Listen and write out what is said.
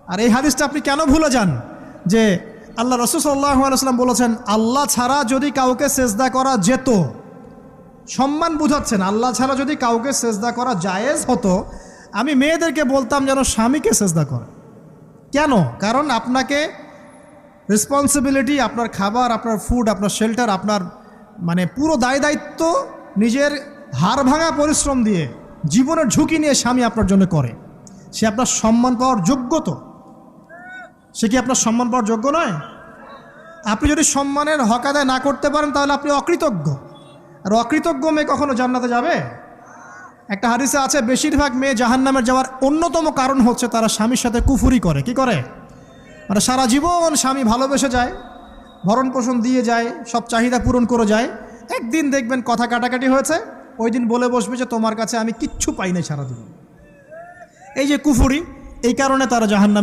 আর এই হাদিসটা আপনি কেন ভুলে যান যে আল্লাহ রাসূল সাল্লাল্লাহু আলাইহি ওয়াসাল্লাম বলেছেন আল্লাহ ছাড়া যদি কাউকে সেজদা করা যেত, সম্মান বুঝাচ্ছেন, আল্লাহ ছাড়া যদি কাউকে সেজদা করা জায়েজ হতো, আমি মেয়েদেরকে বলতাম যেন স্বামীকে সেজদা করে। কেন? কারণ আপনাকে রেসপন্সিবিলিটি, আপনার খাবার, আপনার ফুড, আপনার শেল্টার, আপনার মানে পুরো দায় দায়িত্ব নিজের হাড় ভাঙা পরিশ্রম দিয়ে, জীবনের ঝুঁকি নিয়ে স্বামী আপনার জন্য করে। সে আপনার সম্মান পাওয়ার যোগ্য তো? সে কি আপনার সম্মান পাওয়ার যোগ্য নয়? আপনি যদি সম্মানের হক আদায় না করতে পারেন তাহলে আপনি অকৃতজ্ঞ। আর অকৃতজ্ঞ মেয়ে কখনো জান্নাতে যাবে? একটা হাদিসে আছে বেশিরভাগ মেয়ে জাহান্নামে যাওয়ার অন্যতম কারণ হচ্ছে তারা স্বামীর সাথে কুফরি করে। কি করে? মানে সারা জীবন স্বামী ভালোবেসে যায়, ভরণ পোষণ দিয়ে যায়, সব চাহিদা পূরণ করে যায়, একদিন দেখবেন কথা কাটাকাটি হয়েছে, ওই দিন বলে বসবে যে তোমার কাছে আমি কিচ্ছু পাই নাই সারাদিন। এই যে কুফরি, এই কারণে তারা জাহান্নামে